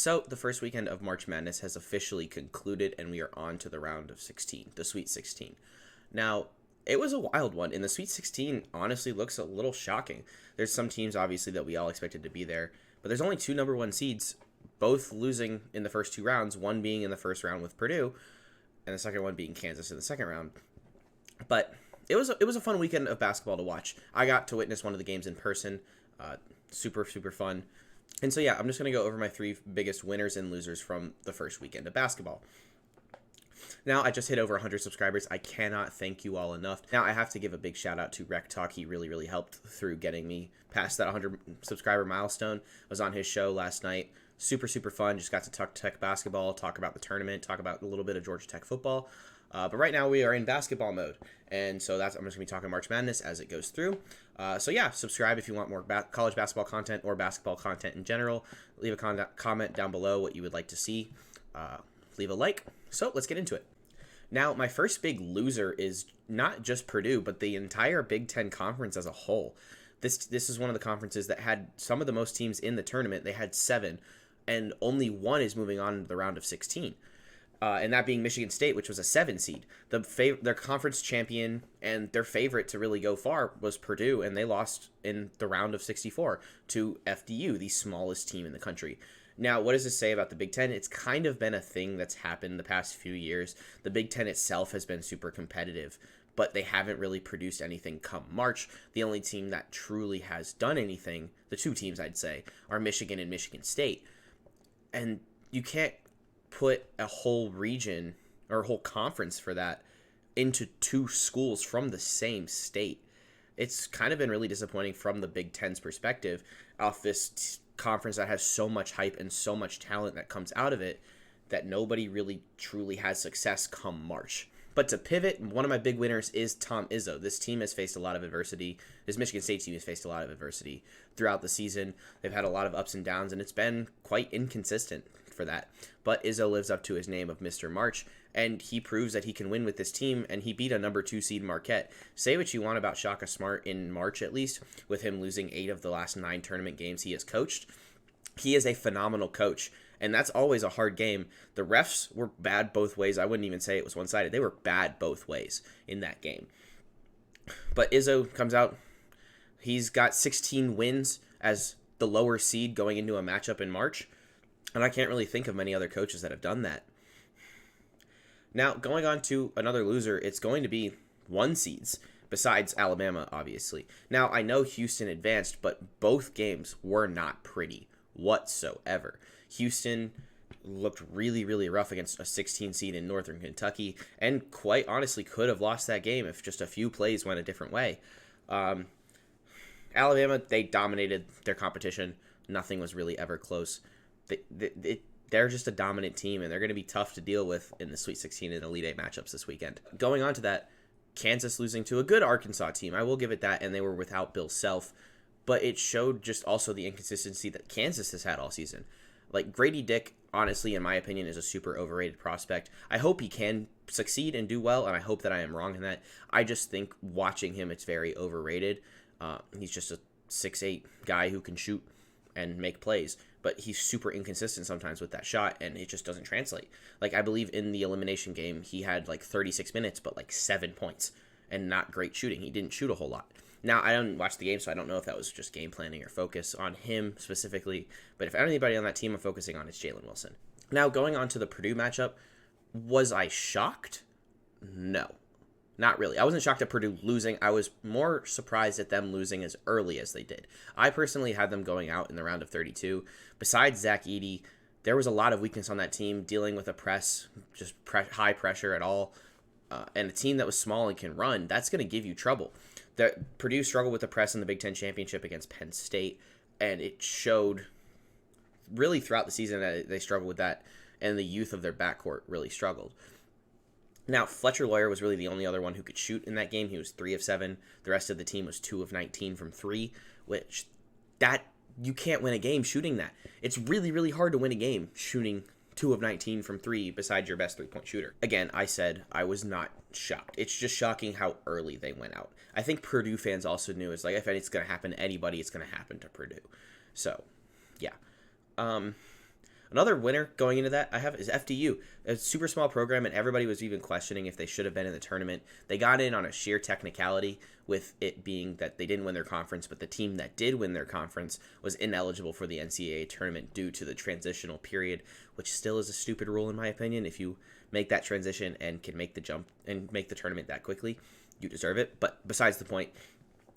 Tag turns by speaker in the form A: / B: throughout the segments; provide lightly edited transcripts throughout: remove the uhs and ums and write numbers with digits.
A: So, the first weekend of March Madness has officially concluded, and we are on to the round of 16, the Sweet 16. Now, it was a wild one, and the Sweet 16 honestly looks a little shocking. There's some teams, obviously, that we all expected to be there, but there's only two number one seeds, both losing in the first two rounds, one being in the first round with Purdue, and the second one being Kansas in the second round. But it was a fun weekend of basketball to watch. I got to witness one of the games in person. Super fun. And so yeah, I'm just going to go over my three biggest winners and losers from the first weekend of basketball. Now, I just hit over 100 subscribers. I cannot thank you all enough. Now, I have to give a big shout out to Rec Talk. He really helped through getting me past that 100 subscriber milestone. I was on his show last night. Super fun. Just got to talk Tech basketball, talk about the tournament, talk about a little bit of Georgia Tech football. But right now we are in basketball mode, and so I'm just going to be talking March Madness as it goes through. So yeah, subscribe if you want more college basketball content or basketball content in general. Leave a comment down below what you would like to see. Leave a like. So let's get into it. Now, my first big loser is not just Purdue, but the entire Big Ten Conference as a whole. This is one of the conferences that had some of the most teams in the tournament. They had 7, and only one is moving on to the round of 16. And that being Michigan State, which was a 7 seed. Their conference champion and their favorite to really go far was Purdue, and they lost in the round of 64 to FDU, the smallest team in the country. Now, what does this say about the Big Ten? It's kind of been a thing that's happened the past few years. The Big Ten itself has been super competitive, but they haven't really produced anything come March. The only team that truly has done anything, the two teams I'd say, are Michigan and Michigan State. And you can't put a whole region or a whole conference for that into two schools from the same state. It's kind of been really disappointing from the Big Ten's perspective off this conference that has so much hype and so much talent that comes out of it that nobody really truly has success come March. But to pivot, one of my big winners is Tom Izzo. This team has faced a lot of adversity. This Michigan State team has faced a lot of adversity throughout the season. They've had a lot of ups and downs, and it's been quite inconsistent for that. But Izzo lives up to his name of Mr. March, and he proves that he can win with this team, and he beat a number 2 seed Marquette. Say what you want about Shaka Smart in March, at least, with him losing 8 of the last 9 tournament games he has coached. He is a phenomenal coach, and that's always a hard game. The refs were bad both ways. I wouldn't even say it was one-sided. They were bad both ways in that game. But Izzo comes out. He's got 16 wins as the lower seed going into a matchup in March, and I can't really think of many other coaches that have done that. Now, going on to another loser, it's going to be 1 seeds, besides Alabama, obviously. Now, I know Houston advanced, but both games were not pretty whatsoever. Houston looked really rough against a 16 seed in Northern Kentucky, and quite honestly could have lost that game if just a few plays went a different way. Alabama, they dominated their competition. Nothing was really ever close. They're just a dominant team, and they're going to be tough to deal with in the Sweet 16 and Elite 8 matchups this weekend. Going on to that, Kansas losing to a good Arkansas team. I will give it that, and they were without Bill Self, but it showed just also the inconsistency that Kansas has had all season. Like, Grady Dick, honestly, in my opinion, is a super overrated prospect. I hope he can succeed and do well, and I hope that I am wrong in that. I just think watching him, it's very overrated. He's just a 6'8" guy who can shoot and make plays, but he's super inconsistent sometimes with that shot, and it just doesn't translate. Like, I believe in the elimination game, he had like 36 minutes, but like 7 points, and not great shooting. He didn't shoot a whole lot. Now, I don't watch the game, so I don't know if that was just game planning or focus on him specifically, but if anybody on that team I'm focusing on, it's Jalen Wilson. Now, going on to the Purdue matchup, was I shocked? No. Not really. I wasn't shocked at Purdue losing. I was more surprised at them losing as early as they did. I personally had them going out in the round of 32. Besides Zach Edey, there was a lot of weakness on that team, dealing with a press, just high pressure at all, and a team that was small and can run, that's going to give you trouble. Purdue struggled with the press in the Big Ten Championship against Penn State, and it showed really throughout the season that they struggled with that, and the youth of their backcourt really struggled. Now, Fletcher Loyer was really the only other one who could shoot in that game. He was 3 of 7. The rest of the team was 2 of 19 from 3, which you can't win a game shooting that. It's really hard to win a game shooting 2 of 19 from 3 besides your best 3-point shooter. Again, I said I was not shocked. It's just shocking how early they went out. I think Purdue fans also knew it's like, if it's going to happen to anybody, it's going to happen to Purdue. So, yeah. Another winner going into that I have is FDU, a super small program, and everybody was even questioning if they should have been in the tournament. They got in on a sheer technicality, with it being that they didn't win their conference, but the team that did win their conference was ineligible for the NCAA tournament due to the transitional period, which still is a stupid rule in my opinion. If you make that transition and can make the jump and make the tournament that quickly, you deserve it. But besides the point,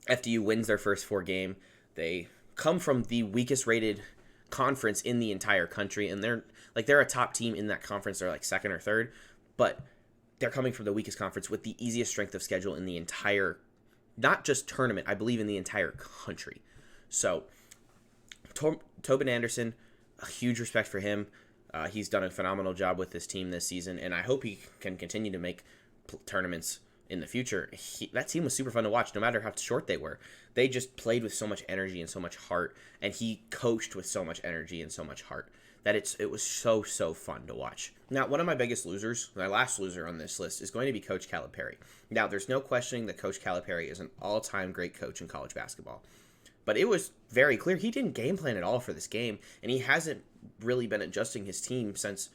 A: FDU wins their first 4 game. They come from the weakest rated conference in the entire country, and they're a top team in that conference. They're like second or third, but they're coming from the weakest conference with the easiest strength of schedule in the entire, not just tournament, I believe in the entire country. So Tobin Anderson, a huge respect for him. He's done a phenomenal job with this team this season, and I hope he can continue to make tournaments in the future. That team was super fun to watch, no matter how short they were. They just played with so much energy and so much heart, and he coached with so much energy and so much heart that it was so fun to watch. Now, one of my biggest losers, my last loser on this list, is going to be Coach Calipari. Now, there's no questioning that Coach Calipari is an all-time great coach in college basketball. But it was very clear he didn't game plan at all for this game, and he hasn't really been adjusting his team since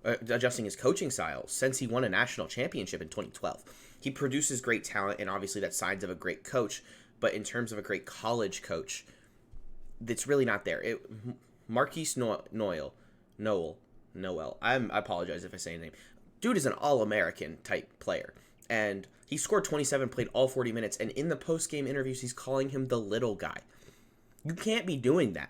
A: adjusting his coaching style since he won a national championship in 2012. He produces great talent, and obviously that's signs of a great coach, but in terms of a great college coach, it's really not there. Marquise Noel, I apologize if I say his name. Dude is an All-American type player, and he scored 27, played all 40 minutes, and in the post-game interviews, he's calling him the little guy. You can't be doing that.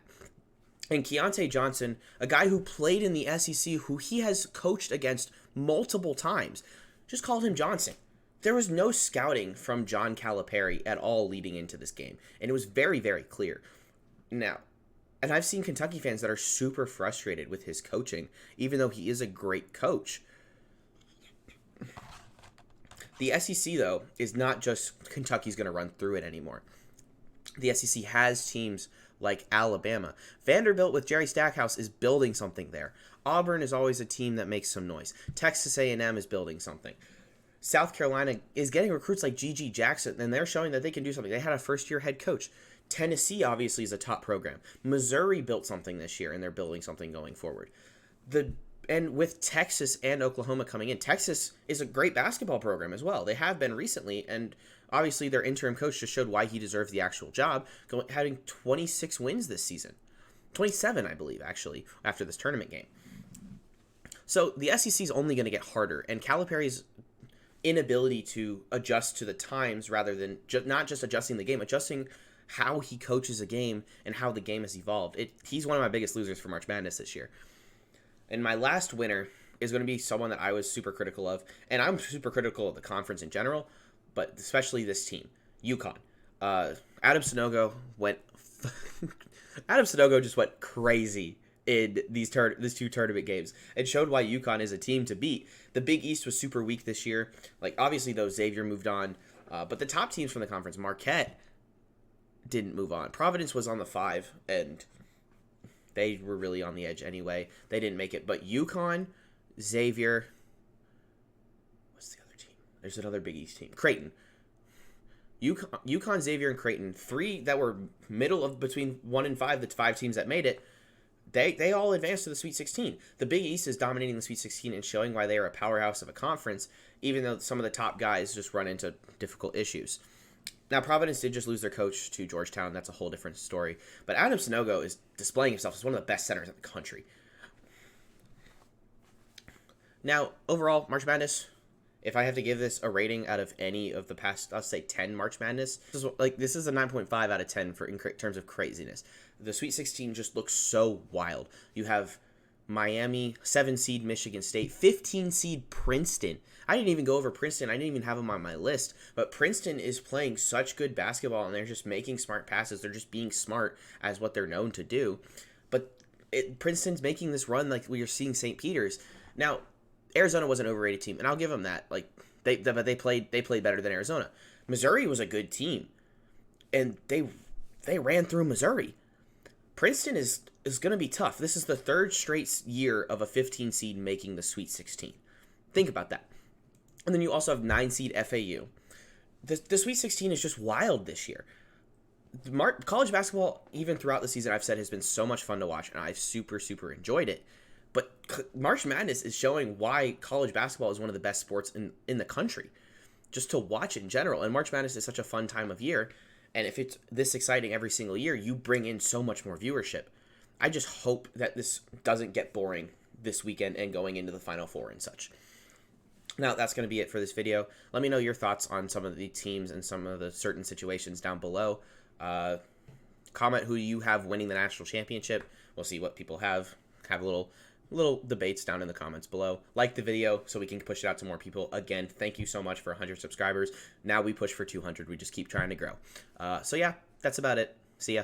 A: And Keontae Johnson, a guy who played in the SEC, who he has coached against multiple times, just called him Johnson. There was no scouting from John Calipari at all leading into this game, and it was very, very clear. Now, and I've seen Kentucky fans that are super frustrated with his coaching, even though he is a great coach. The SEC, though, is not just Kentucky's going to run through it anymore. The SEC has teams like Alabama. Vanderbilt with Jerry Stackhouse is building something there. Auburn is always a team that makes some noise. Texas A&M is building something. South Carolina is getting recruits like G.G. Jackson, and they're showing that they can do something. They had a first-year head coach. Tennessee, obviously, is a top program. Missouri built something this year, and they're building something going forward. And with Texas and Oklahoma coming in, Texas is a great basketball program as well. They have been recently, and obviously their interim coach just showed why he deserves the actual job, having 26 wins this season. 27, I believe, actually, after this tournament game. So the SEC is only going to get harder, and Calipari's inability to adjust to the times rather than not just adjusting the game, adjusting how he coaches a game and how the game has evolved. He's one of my biggest losers for March Madness this year. And my last winner is going to be someone that I was super critical of, and I'm super critical of the conference in general, but especially this team, UConn. Adam Sanogo just went crazy in these 2 tournament games and showed why UConn is a team to beat. The Big East was super weak this year. Like, obviously, though, Xavier moved on, but the top teams from the conference, Marquette, didn't move on. Providence was on the 5, and they were really on the edge anyway. They didn't make it. But UConn, Xavier, what's the other team? There's another Big East team. Creighton. UConn, Xavier, and Creighton, 3 that were middle of between 1 and 5, the 5 teams that made it, they all advanced to the Sweet 16. The Big East is dominating the Sweet 16 and showing why they are a powerhouse of a conference, even though some of the top guys just run into difficult issues. Now, Providence did just lose their coach to Georgetown. That's a whole different story. But Adam Sanogo is displaying himself as one of the best centers in the country. Now, overall, March Madness, if I have to give this a rating out of any of the past, I'll say 10 March Madness, this is a 9.5 out of 10 in terms of craziness. The Sweet 16 just looks so wild. You have Miami, 7 seed Michigan State, 15 seed Princeton. I didn't even go over Princeton. I didn't even have them on my list. But Princeton is playing such good basketball, and they're just making smart passes. They're just being smart as what they're known to do. But Princeton's making this run like we are seeing St. Peter's. Now, Arizona was an overrated team, and I'll give them that. But they played better than Arizona. Missouri was a good team, and they ran through Missouri. Princeton is going to be tough. This is the 3rd straight year of a 15 seed making the Sweet 16. Think about that. And then you also have 9 seed FAU. The Sweet 16 is just wild this year. College basketball, even throughout the season, I've said has been so much fun to watch, and I've super enjoyed it. But March Madness is showing why college basketball is one of the best sports in the country, just to watch in general. And March Madness is such a fun time of year. And if it's this exciting every single year, you bring in so much more viewership. I just hope that this doesn't get boring this weekend and going into the Final Four and such. Now, that's going to be it for this video. Let me know your thoughts on some of the teams and some of the certain situations down below. Comment who you have winning the national championship. We'll see what people have. Have a little debates down in the comments below. Like the video so we can push it out to more people. Again, thank you so much for 100 subscribers. Now we push for 200. We just keep trying to grow. So yeah, that's about it. See ya.